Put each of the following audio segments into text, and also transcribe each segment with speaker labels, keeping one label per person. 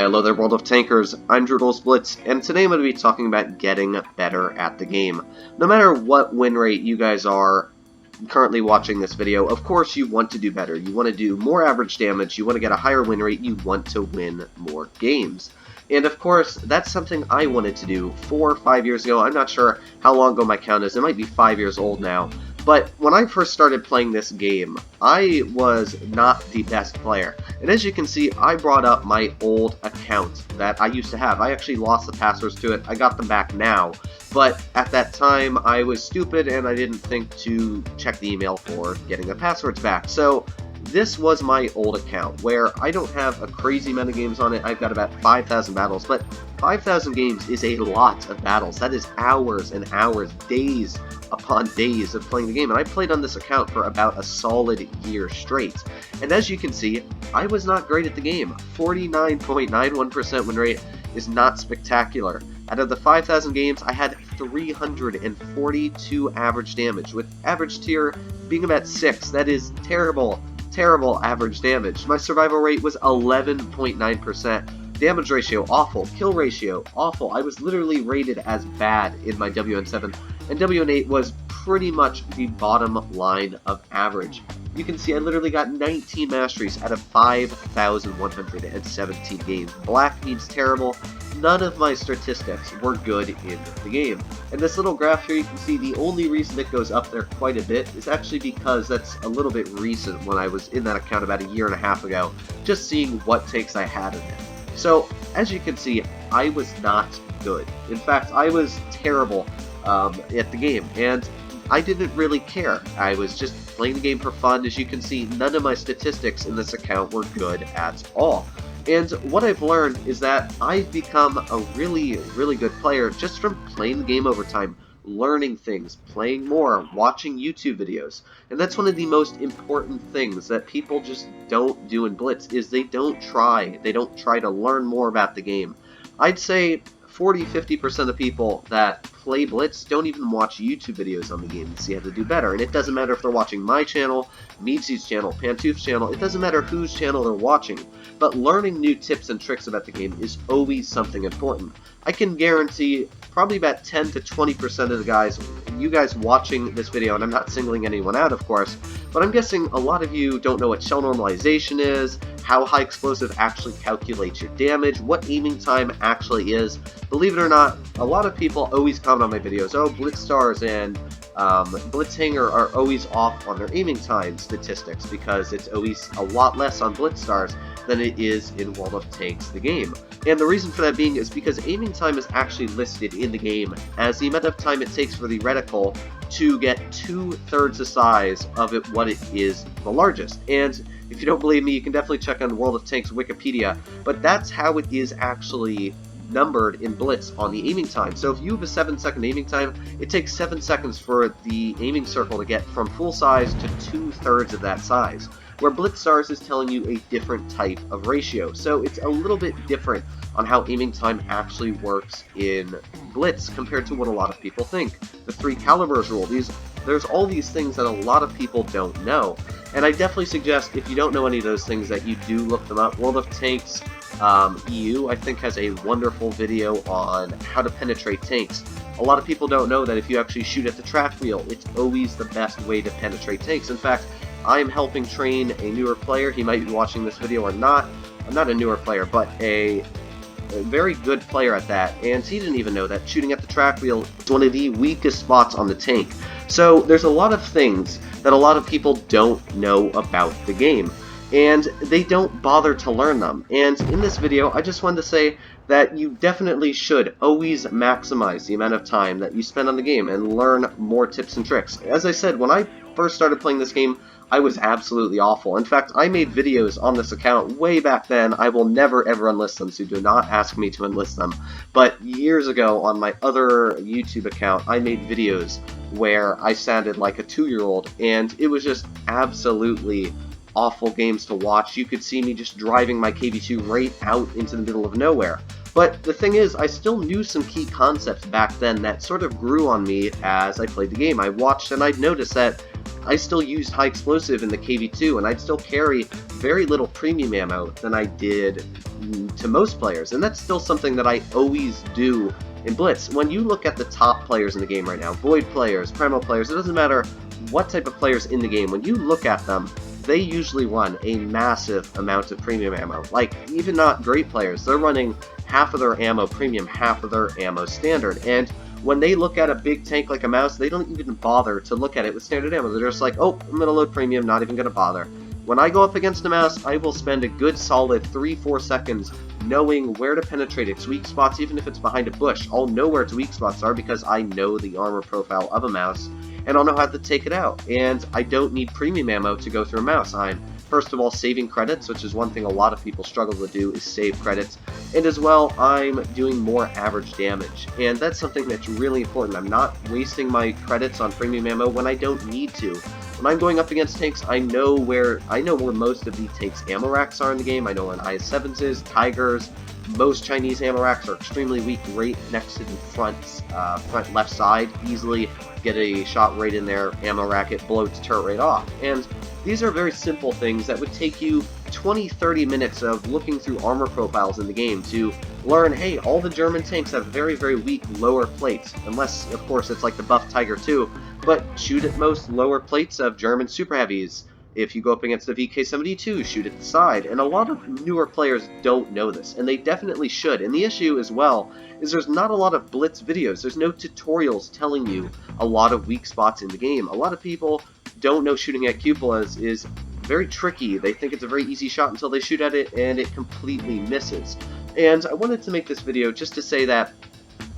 Speaker 1: Hello there, World of Tankers. I'm Blitz, and today I'm going to be talking about getting better at the game. No matter what win rate you guys are currently watching this video, of course you want to do better. You want to do more average damage, you want to get a higher win rate, you want to win more games. And of course, that's something I wanted to do 4 or 5 years ago. I'm not sure how long ago my count is. It might be 5 years old now. But when I first started playing this game, I was not the best player. And as you can see, I brought up my old account that I used to have. I actually lost the passwords to it. I got them back now. But at that time, I was stupid and I didn't think to check the email for getting the passwords back. So this was my old account, where I don't have a crazy amount of games on it. I've got about 5,000 battles, but 5,000 games is a lot of battles. That is hours and hours, days upon days of playing the game, and I played on this account for about a solid year straight. And as you can see, I was not great at the game. 49.91% win rate is not spectacular. Out of the 5,000 games, I had 342 average damage, with average tier being about 6. That is terrible average damage. My survival rate was 11.9%. Damage ratio, awful. Kill ratio, awful. I was literally rated as bad in my WN7, and WN8 was pretty much the bottom line of average. You can see I literally got 19 masteries out of 5,117 games. Black means terrible. None of my statistics were good in the game. And this little graph here, you can see the only reason it goes up there quite a bit is actually because that's a little bit recent when I was in that account about a year and a half ago, just seeing what takes I had in it. So, as you can see, I was not good. In fact, I was terrible at the game, and I didn't really care. I was just playing the game for fun. As you can see, none of my statistics in this account were good at all. And what I've learned is that I've become a really good player just from playing the game over time, learning things, playing more, watching YouTube videos. And that's one of the most important things that people just don't do in Blitz, is they don't try to learn more about the game. I'd say 40-50% of people that play Blitz don't even watch YouTube videos on the game to see how to do better. And it doesn't matter if they're watching my channel, Meadsy's channel, Pantouf's channel, it doesn't matter whose channel they're watching. But learning new tips and tricks about the game is always something important. I can guarantee probably about 10 to 20% of the guys, you guys watching this video, and I'm not singling anyone out of course, but I'm guessing a lot of you don't know what shell normalization is, how high explosive actually calculates your damage, what aiming time actually is. Believe it or not, a lot of people always comment on my videos, oh, Blitz stars and Blitz Hanger are always off on their aiming time statistics because it's always a lot less on Blitz stars than it is in World of Tanks, the game. And the reason for that being is because aiming time is actually listed in the game as the amount of time it takes for the reticle to get 2/3 the size of what it is the largest. And if you don't believe me, you can definitely check on World of Tanks Wikipedia, but that's how it is actually numbered in Blitz on the aiming time. So if you have a 7-second aiming time, it takes 7 seconds for the aiming circle to get from full size to 2/3 of that size, where Blitz stars is telling you a different type of ratio. So it's a little bit different on how aiming time actually works in Blitz compared to what a lot of people think. The 3 calibers rule, there's all these things that a lot of people don't know. And I definitely suggest, if you don't know any of those things, that you do look them up. World of Tanks EU, I think, has a wonderful video on how to penetrate tanks. A lot of people don't know that if you actually shoot at the track wheel, it's always the best way to penetrate tanks. In fact, I am helping train a newer player. He might be watching this video or not. I'm not a newer player, but a very good player at that, and he didn't even know that shooting at the track wheel is one of the weakest spots on the tank. So there's a lot of things that a lot of people don't know about the game, and they don't bother to learn them. And in this video, I just wanted to say that you definitely should always maximize the amount of time that you spend on the game and learn more tips and tricks. As I said, when I first started playing this game, I was absolutely awful. In fact, I made videos on this account way back then. I will never ever enlist them, so do not ask me to enlist them. But years ago, on my other YouTube account, I made videos where I sounded like a 2-year-old, and it was just absolutely awful games to watch. You could see me just driving my KB2 right out into the middle of nowhere. But the thing is, I still knew some key concepts back then that sort of grew on me as I played the game. I watched and I'd noticed that I still used high explosive in the KV2, and I'd still carry very little premium ammo than I did to most players, and that's still something that I always do in Blitz. When you look at the top players in the game right now, Void players, Primal players, it doesn't matter what type of players in the game, when you look at them, they usually run a massive amount of premium ammo. Like, even not great players, they're running half of their ammo premium, half of their ammo standard, and when they look at a big tank like a mouse, they don't even bother to look at it with standard ammo. They're just like, oh, I'm going to load premium, not even going to bother. When I go up against a mouse, I will spend a good solid 3-4 seconds knowing where to penetrate its weak spots, even if it's behind a bush. I'll know where its weak spots are because I know the armor profile of a mouse, and I'll know how to take it out. And I don't need premium ammo to go through a mouse. I'm, first of all, saving credits, which is one thing a lot of people struggle to do, is save credits. And as well, I'm doing more average damage. And that's something that's really important. I'm not wasting my credits on premium ammo when I don't need to. When I'm going up against tanks, I know where most of the tanks' ammo racks are in the game. I know where an IS-7s is, Tigers. Most Chinese ammo racks are extremely weak, right next to the front left side. Easily get a shot right in there, ammo rack it, blow its turret right off. And these are very simple things that would take you 20-30 minutes of looking through armor profiles in the game to learn, hey, all the German tanks have very, very weak lower plates, unless, of course, it's like the buff Tiger 2, but shoot at most lower plates of German super heavies. If you go up against the VK-72, shoot at the side. And a lot of newer players don't know this, and they definitely should. And the issue as well is there's not a lot of Blitz videos. There's no tutorials telling you a lot of weak spots in the game. A lot of people don't know shooting at cupolas is very tricky. They think it's a very easy shot until they shoot at it, and it completely misses. And I wanted to make this video just to say that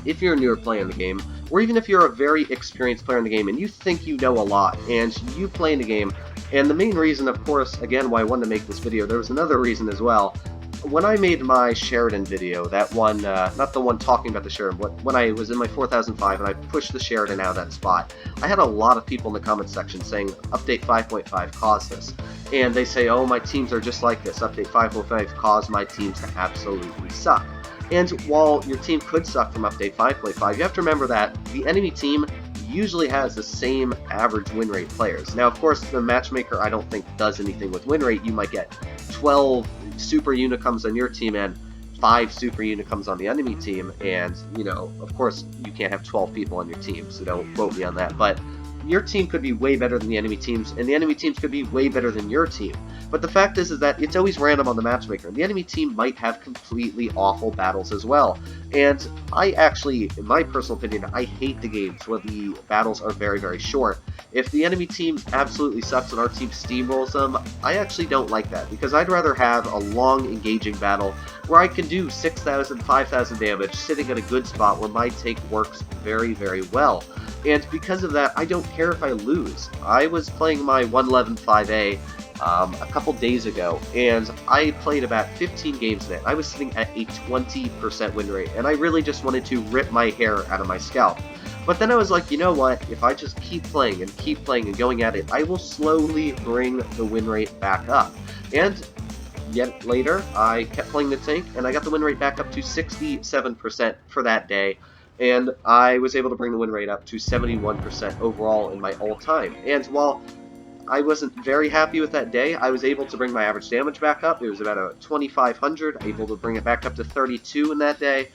Speaker 1: if you're a newer player in the game, or even if you're a very experienced player in the game and you think you know a lot, and you play in the game, and the main reason, of course, again, why I wanted to make this video, there was another reason as well. When I made my Sheridan video, that one, not the one talking about the Sheridan, but when I was in my 4005 and I pushed the Sheridan out of that spot, I had a lot of people in the comments section saying, Update 5.5 caused this. And they say, oh, my teams are just like this. Update 5.5 caused my teams to absolutely suck. And while your team could suck from Update 5.5, you have to remember that the enemy team usually has the same average win rate players. Now, of course, the matchmaker I don't think does anything with win rate. You might get 12 super unicums on your team and 5 super unicums on the enemy team, and, you know, of course, you can't have 12 people on your team, so don't quote me on that, but your team could be way better than the enemy teams, and the enemy teams could be way better than your team. But the fact is that it's always random on the matchmaker. The enemy team might have completely awful battles as well. And I actually, in my personal opinion, I hate the games where the battles are very, very short. If the enemy team absolutely sucks and our team steamrolls them, I actually don't like that, because I'd rather have a long, engaging battle where I can do 6,000, 5,000 damage sitting at a good spot where my take works very, very well. And because of that, I don't care if I lose. I was playing my 111 5A a couple days ago, and I played about 15 games in it. I was sitting at a 20% win rate, and I really just wanted to rip my hair out of my scalp. But then I was like, you know what, if I just keep playing and going at it, I will slowly bring the win rate back up. And yet later, I kept playing the tank, and I got the win rate back up to 67% for that day. And I was able to bring the win rate up to 71% overall in my all-time. And while I wasn't very happy with that day, I was able to bring my average damage back up. It was about a 2,500, able to bring it back up to 32 in that day.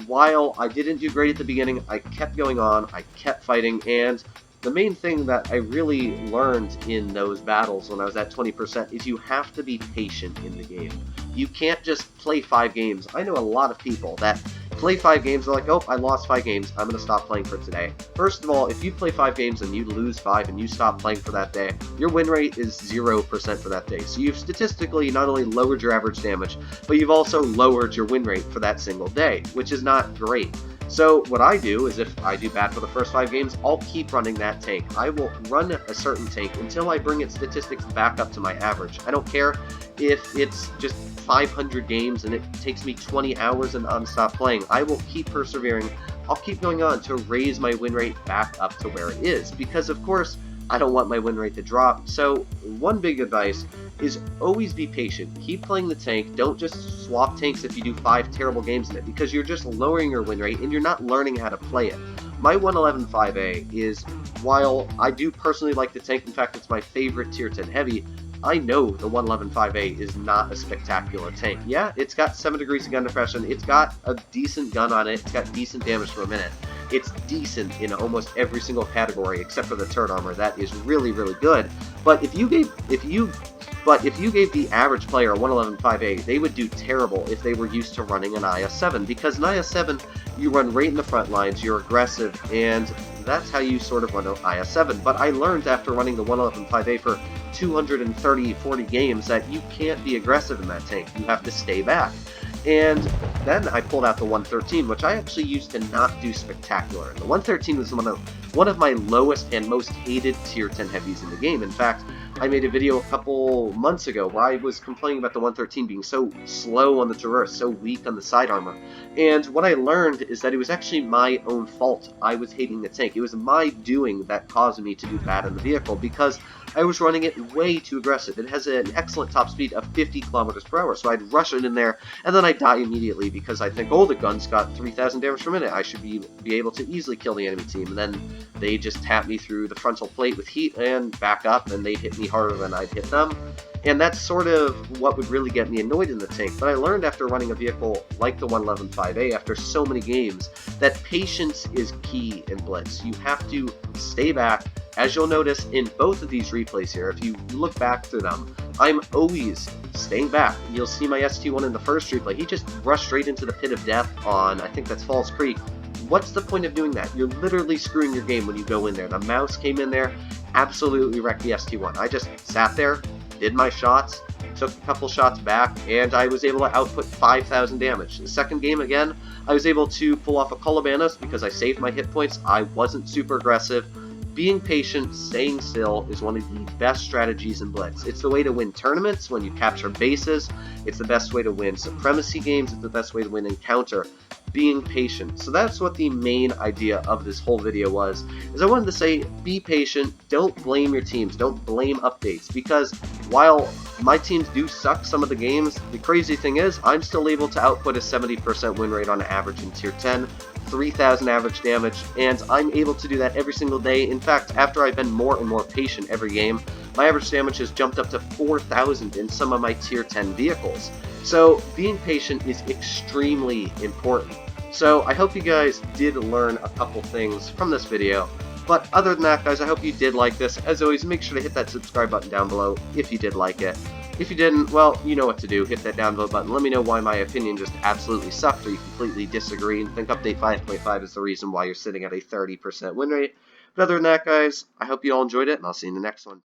Speaker 1: While I didn't do great at the beginning, I kept going on, I kept fighting, and the main thing that I really learned in those battles when I was at 20% is you have to be patient in the game. You can't just play 5 games. I know a lot of people that play 5 games, they're like, oh, I lost 5 games, I'm going to stop playing for today. First of all, if you play 5 games and you lose 5 and you stop playing for that day, your win rate is 0% for that day. So you've statistically not only lowered your average damage, but you've also lowered your win rate for that single day, which is not great. So what I do is if I do bad for the first 5 games, I'll keep running that tank. I will run a certain tank until I bring its statistics back up to my average. I don't care if it's just 500 games and it takes me 20 hours and I'm stop playing. I will keep persevering. I'll keep going on to raise my win rate back up to where it is, because of course I don't want my win rate to drop. So one big advice is always be patient. Keep playing the tank. Don't just swap tanks if you do 5 terrible games in it, because you're just lowering your win rate and you're not learning how to play it. my 111.5A is, while I do personally like the tank, in fact it's my favorite tier 10 heavy, I know the 111.5A is not a spectacular tank. Yeah, it's got 7 degrees of gun depression, it's got a decent gun on it, it's got decent damage per minute. It's decent in almost every single category except for the turret armor. That is really, really good. But if you gave the average player a 111.5A, they would do terrible if they were used to running an IS-7, because an IS-7, you run right in the front lines, you're aggressive, and that's how you sort of run an IS-7. But I learned after running the 111.5A for 230, 40 games that you can't be aggressive in that tank. You have to stay back. And then I pulled out the 113, which I actually used to not do spectacular. And the 113 was one of my lowest and most hated tier 10 heavies in the game. In fact, I made a video a couple months ago where I was complaining about the 113 being so slow on the traverse, so weak on the side armor. And what I learned is that it was actually my own fault. I was hating the tank. It was my doing that caused me to do bad in the vehicle, because I was running it way too aggressive. It has an excellent top speed of 50 kilometers per hour, so I'd rush it in there, and then I'd die immediately because I think, oh, the gun's got 3,000 damage per minute. I should be able to easily kill the enemy team. And then they just tap me through the frontal plate with heat and back up, and they'd hit me harder than I'd hit them. And that's sort of what would really get me annoyed in the tank. But I learned after running a vehicle like the 111.5A after so many games that patience is key in Blitz. You have to stay back. As you'll notice in both of these replays here, if you look back through them, I'm always staying back. You'll see my ST1 in the first replay. He just rushed straight into the pit of death on, I think that's Falls Creek. What's the point of doing that? You're literally screwing your game when you go in there. The mouse came in there, absolutely wrecked the ST1. I just sat there, did my shots, took a couple shots back, and I was able to output 5,000 damage. The second game, again, I was able to pull off a Colabanos because I saved my hit points. I wasn't super aggressive. Being patient, staying still is one of the best strategies in Blitz. It's the way to win tournaments when you capture bases. It's the best way to win supremacy games. It's the best way to win encounter. Being patient. So that's what the main idea of this whole video was, is I wanted to say, be patient, don't blame your teams, don't blame updates, because while my teams do suck some of the games, the crazy thing is, I'm still able to output a 70% win rate on average in tier 10, 3,000 average damage, and I'm able to do that every single day. In fact, after I've been more and more patient every game, my average damage has jumped up to 4,000 in some of my tier 10 vehicles. So being patient is extremely important. So I hope you guys did learn a couple things from this video. But other than that, guys, I hope you did like this. As always, make sure to hit that subscribe button down below if you did like it. If you didn't, well, you know what to do. Hit that down below button. Let me know why my opinion just absolutely sucked, or you completely disagree and think update 5.5 is the reason why you're sitting at a 30% win rate. But other than that, guys, I hope you all enjoyed it, and I'll see you in the next one.